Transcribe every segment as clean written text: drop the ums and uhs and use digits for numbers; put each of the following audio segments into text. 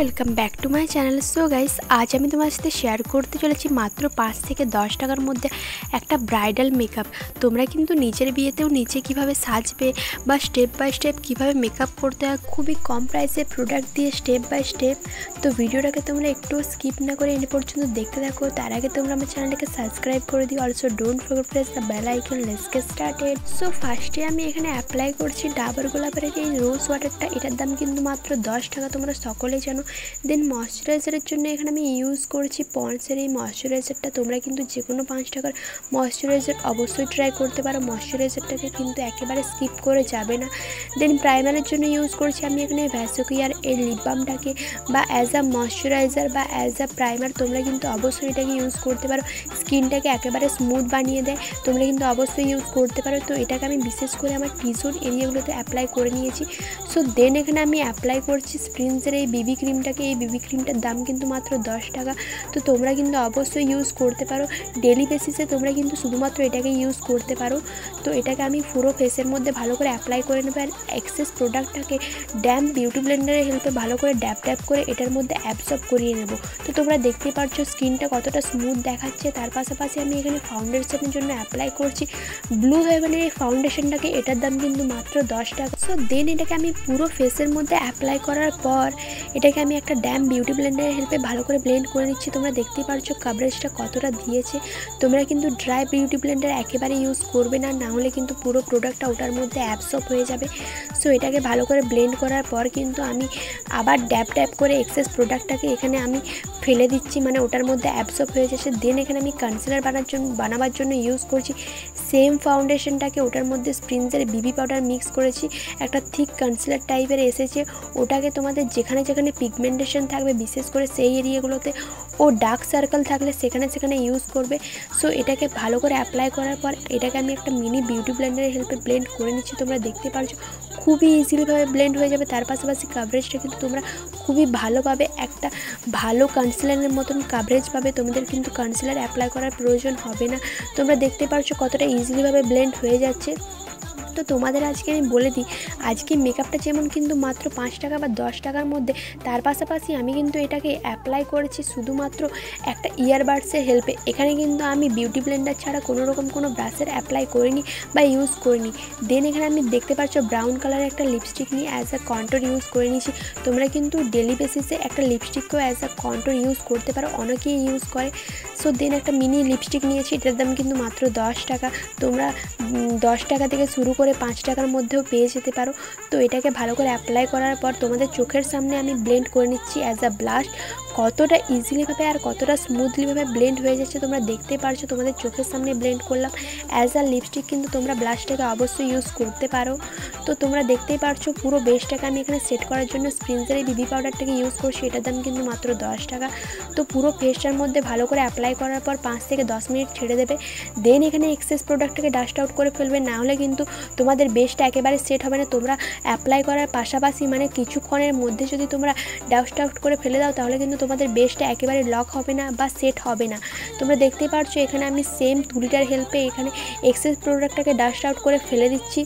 Welcome back to my channel. So guys, আজ আমি তোমার সাথে শেয়ার করতে চলেছি মাত্র 5 থেকে 10 টাকার মধ্যে একটা ব্রাইডাল মেকআপ। তোমরা কিন্তু নিজের বিয়েতেও নিচে কিভাবে সাজবে বা স্টেপ বাই স্টেপ কিভাবে মেকআপ করতে হয় খুবই কম প্রাইসে প্রোডাক্ট দিয়ে স্টেপ বাই স্টেপ। তো ভিডিওটাকে তোমরা একটু স্কিপ না করে এনে পর্যন্ত দেখতে থাকো। তার আগে তোমরা আমার চ্যানেলটাকে সাবস্ক্রাইব করে দিও। Also don't forget press the bell icon. Let's get started. So ফার্স্টে আমি এখানে অ্যাপ্লাই করছি ডাবর গোলাপের এই রোজ ওয়াটারটা। এটার দাম কিন্তু মাত্র 10 টাকা, তোমরা সকলেই জানো। দেন ময়শ্চারাইজারের জন্য এখানে আমি ইউজ করছি পন্ডসের এই ময়শ্চারাইজারটা। তোমরা কিন্তু যে কোনো 5 টাকার ময়শ্চারাইজার অবশ্যই ট্রাই করতে পারো। ময়শ্চারাইজারটাকে কিন্তু একেবারে স্কিপ করে যাবে না। দেন প্রাইমারের জন্য ইউজ করছি আমি এখানে ভ্যাসোকিয়ার এই লিপ বামটাকে, বা অ্যাজ আ ময়শ্চারাইজার বা অ্যাজ আ প্রাইমার তোমরা কিন্তু অবশ্যই এটাকে ইউজ করতে পারো। স্কিনটাকে একেবারে স্মুথ বানিয়ে দেয়, তোমরা কিন্তু অবশ্যই ইউজ করতে পারো। তো এটাকে আমি বিশেষ করে আমার টিজোন এরিয়াগুলোতে অ্যাপ্লাই করে নিয়েছি। সো দেন এখানে আমি অ্যাপ্লাই করছি স্প্রিন্সের এই বিবি ক্রিমটাকে। এই বিবি ক্রিমটার দাম কিন্তু মাত্র 10 টাকা। তো তোমরা কিন্তু অবশ্যই ইউজ করতে পারো ডেলি বেসিসে, তোমরা কিন্তু শুধুমাত্র এটাকে ইউজ করতে পারো। তো এটাকে আমি পুরো ফেসের মধ্যে ভালো করে অ্যাপ্লাই করে নেবো। আর এক্সেস প্রোডাক্টটাকে ড্যাম্প বিউটি ব্লেন্ডারের হেল্পে ভালো করে ড্যাপ ড্যাপ করে এটার মধ্যে অ্যাবসর্ব করিয়ে নেব। তো তোমরা দেখতেই পাচ্ছ স্কিনটা কতটা স্মুথ দেখাচ্ছে। তার পাশাপাশি আমি এখানে ফাউন্ডেশনের জন্য অ্যাপ্লাই করছি ব্লু হেভেনের এই ফাউন্ডেশনটাকে। এটার দাম কিন্তু মাত্র 10 টাকা। সো দেন এটাকে আমি পুরো ফেসের মধ্যে অ্যাপ্লাই করার পর এটাকে আমি একটা ড্যাম্প বিউটি ব্লেন্ডারের হেল্পে ভালো করে ব্লেন্ড করে নিচ্ছি। তোমরা দেখতেই পারছো কাভারেজটা কতটা দিয়েছে। তোমরা কিন্তু ড্রাই বিউটি ব্লেন্ডার একেবারে ইউজ করবে না, না হলে কিন্তু পুরো প্রোডাক্টটা ওটার মধ্যে অ্যাবসর্ব হয়ে যাবে। সো এটাকে ভালো করে ব্লেন্ড করার পর কিন্তু আমি আবার ড্যাপ ড্যাপ করে এক্সেস প্রোডাক্টটাকে এখানে আমি ফেলে দিচ্ছি, মানে ওটার মধ্যে অ্যাবসর্ব হয়ে যাচ্ছে। দেন এখানে আমি কনসিলার বানাবার জন্য ইউজ করছি সেম ফাউন্ডেশনটাকে। ওটার মধ্যে স্প্রিন্সের বিবি পাউডার মিক্স করেছি, একটা থিক কনসিলার টাইপের এসেছে। ওটাকে তোমাদের যেখানে যেখানে পিগমেন্টেশন থাকবে বিশেষ করে সেই এরিয়াগুলোতে ও ডার্ক সার্কেল থাকলে সেখানে সেখানে ইউজ করবে। সো এটাকে ভালো করে অ্যাপ্লাই করার পর এটাকে আমি একটা মিনি বিউটি ব্লেন্ডারের হেল্পে ব্লেন্ড করে নিচ্ছি। তোমরা দেখতে পারছো খুবই ইজিলিভাবে ব্লেন্ড হয়ে যাবে। তার পাশাপাশি কাভারেজটা কিন্তু তোমরা খুবই ভালোভাবে একটা ভালো কনসিলারের মতন কাভারেজ পাবে। তোমাদের কিন্তু কনসিলার অ্যাপ্লাই করার প্রয়োজন হবে না। তোমরা দেখতে পারছো কতটা ইজিলিভাবে ব্লেন্ড হয়ে যাচ্ছে। তো তোমাদের আজকে আমি বলে দিই, আজকে মেকআপটা যেমন কিন্তু মাত্র 5 টাকা বা 10 টাকার মধ্যে, তার পাশাপাশি আমি কিন্তু এটাকে অ্যাপ্লাই করেছি শুধুমাত্র একটা ইয়ারবাডসের হেল্পে। এখানে কিন্তু আমি বিউটি ব্লেন্ডার ছাড়া কোনো রকম কোনো ব্রাশের অ্যাপ্লাই করিনি বা ইউজ করিনি। দেন এখানে আমি দেখতে পাচ্ছ ব্রাউন কালারের একটা লিপস্টিক নিয়ে অ্যাজ আ কন্ট্রোর ইউজ করে নিয়েছি। তোমরা কিন্তু ডেলি বেসিসে একটা লিপস্টিককেও অ্যাজ আ কন্ট্রোর ইউজ করতে পারো, অনেকেই ইউজ করে। সো দেন একটা মিনি লিপস্টিক নিয়েছি, এটার দাম কিন্তু মাত্র 10 টাকা। তোমরা 10 টাকা থেকে শুরু করে 5 টাকার মধ্যেও পেয়ে যেতে পারো। তো এটাকে ভালো করে অ্যাপ্লাই করার পর তোমাদের চোখের সামনে আমি ব্লেন্ড করে নিচ্ছি অ্যাজ আ ব্লাশ। কতটা ইজিলিভাবে আর কতটা স্মুথলিভাবে ব্লেন্ড হয়ে যাচ্ছে তোমরা দেখতে পারছো। তোমাদের চোখের সামনে ব্লেন্ড করলাম অ্যাজ আ লিপস্টিক, কিন্তু তোমরা ব্লাশটাকে অবশ্যই ইউজ করতে পারো। তো তোমরা দেখতেই পারছো পুরো বেসটাকে আমি এখানে সেট করার জন্য স্প্রিন্সের এই বিবি পাউডারটাকে ইউজ করছি। এটার দাম কিন্তু মাত্র 10 টাকা। তো পুরো ফেসটার মধ্যে ভালো করে অ্যাপ্লাই করার পর 5 থেকে 10 মিনিট ছেড়ে দেবে। দেন এখানে এক্সেস প্রোডাক্টটাকে ডাস্ট আউট করে ফেলবে, না হলে কিন্তু তোমাদের বেসটা একেবারে সেট হবে না। তোমরা অ্যাপ্লাই করার পাশাপাশি মানে কিছুক্ষণের মধ্যে যদি তোমরা ডাস্ট আউট করে ফেলে দাও তাহলে কিন্তু তোমাদের বেসটা একেবারে লক হবে না বা সেট হবে না। তোমরা দেখতেই পারছো এখানে আমি সেম তুলিটার হেল্পে এখানে এক্সেস প্রোডাক্টটাকে ডাস্ট আউট করে ফেলে দিচ্ছি।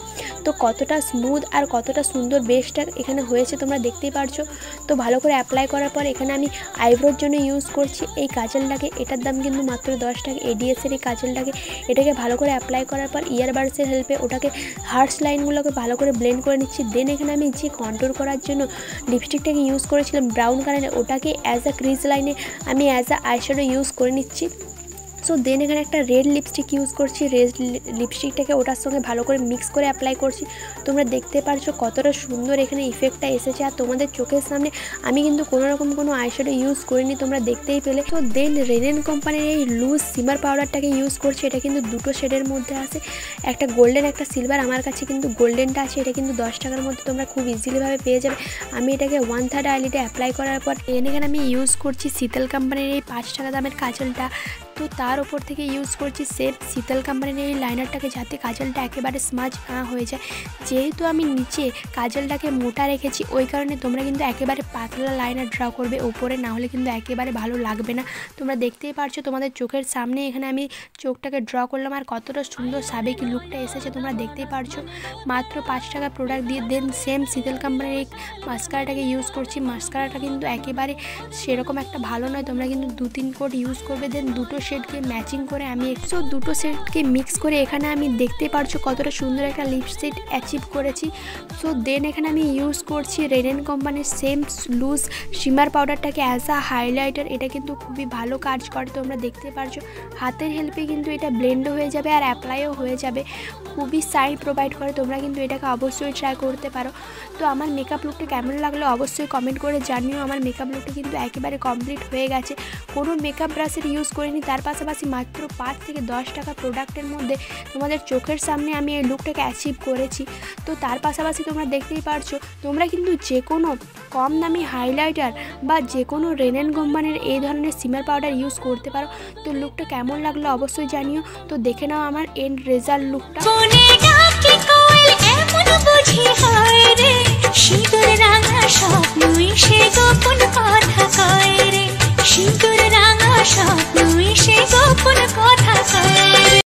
তো কতটা স্মুথ আর কতটা সুন্দর বেসটা এখানে হয়েছে তোমরা দেখতেই পারছো। তো ভালো করে অ্যাপ্লাই করার পর এখানে আমি আইব্রোর জন্য ইউজ করছি এই কাজলটাকে। এটার দাম কিন্তু মাত্র 10 টাকা। এডিএসের এই কাজলটাকে এটাকে ভালো করে অ্যাপ্লাই করার পর ইয়ারবাডসের হেল্পে ওটাকে হার্টস লাইনগুলোকে ভালো করে ব্লেন্ড করে নিচ্ছি। দেন এখানে আমি যে কন্ট্রোল করার জন্য লিপস্টিকটাকে ইউজ করেছিলাম ব্রাউন কালারে, ওটাকে অ্যাজ আ ক্রিজ লাইনে আমি অ্যাজ আ আইশ্যাডো ইউজ করে নিচ্ছি। সো দেন এখানে একটা রেড লিপস্টিক ইউজ করছি। রেড লিপস্টিকটাকে ওটার সঙ্গে ভালো করে মিক্স করে অ্যাপ্লাই করছি। তোমরা দেখতে পারছো কতটা সুন্দর এখানে ইফেক্টটা এসেছে। আর তোমাদের চোখের সামনে আমি কিন্তু কোনো রকম কোনো আইশ্যাডো ইউজ করিনি, তোমরা দেখতেই পেলে। তো দেন রেনেন কোম্পানির এই লুজ সিমার পাউডারটাকে ইউজ করছি। এটা কিন্তু দুটো শেডের মধ্যে আছে, একটা গোল্ডেন একটা সিলভার। আমার কাছে কিন্তু গোল্ডেনটা আছে। এটা কিন্তু 10 টাকার মধ্যে তোমরা খুব ইজিলিভাবে পেয়ে যাবে। আমি এটাকে 1/3 আইলিডে অ্যাপ্লাই করার পর এখানে আমি ইউজ করছি শীতল কোম্পানির এই 5 টাকা দামের কাজলটা। তো তার উপর থেকে ইউজ করছি সেম শীতল কোম্পানির এই লাইনারটাকে, যাতে কাজলটা একেবারে স্মাজ না হয়ে যায়। যেহেতু আমি নিচে কাজলটাকে মোটা রেখেছি, ওই কারণে তোমরা কিন্তু একেবারে পাতলা লাইনার ড্র করবে ওপরে, না হলে কিন্তু একেবারে ভালো লাগবে না। তোমরা দেখতেই পারছো তোমাদের চোখের সামনে এখানে আমি চোখটাকে ড্র করলাম, আর কতটা সুন্দর সাবেকি লুকটা এসেছে তোমরা দেখতেই পারছো। মাত্র 5 টাকা প্রোডাক্ট দিয়ে দেন সেম শীতল কোম্পানির এই মাস্কারাটাকে ইউজ করছি। মাস্কারাটা কিন্তু একেবারে সেরকম একটা ভালো নয়, তোমরা কিন্তু 2-3 কোট ইউজ করবে। দেন দুটো শেডকে ম্যাচিং করে আমি দুটো শেডকে মিক্স করে এখানে আমি দেখতে পারছো কতটা সুন্দর একটা লিপস্টিক অ্যাচিভ করেছি। সো দেন এখানে আমি ইউজ করছি রেনেন কোম্পানির সেম লুজ শিমার পাউডারটাকে অ্যাজ আ হাইলাইটার। এটা কিন্তু খুবই ভালো কাজ করে, তোমরা দেখতে পারছো হাতের হেল্পে কিন্তু এটা ব্লেন্ডও হয়ে যাবে আর অ্যাপ্লাইও হয়ে যাবে, খুবই সাইন প্রোভাইড করে। তোমরা কিন্তু এটাকে অবশ্যই ট্রাই করতে পারো। তো আমার মেকআপ লুকটা কেমন লাগলো অবশ্যই কমেন্ট করে জানিও। আমার মেকআপ লুকটা কিন্তু একেবারে কমপ্লিট হয়ে গেছে, কোনো মেকআপ ব্রাশের ইউজ করিনি। তার পাশাপাশি মাত্র 5 থেকে 10 টাকা প্রোডাক্টের মধ্যে তোমাদের চোখের সামনে আমি এই লুকটাকে অ্যাচিভ করেছি। তো তার পাশাপাশি তোমরা দেখতেই পারছো তোমরা কিন্তু যে কোনো কম দামি হাইলাইটার বা যে কোনো রেনেন কোম্পানির এই ধরনের শিমার পাউডার ইউজ করতে পারো। তো লুকটা কেমন লাগলো অবশ্যই জানিও। তো দেখে নাও আমার এন্ড রেজাল্ট লুকটা।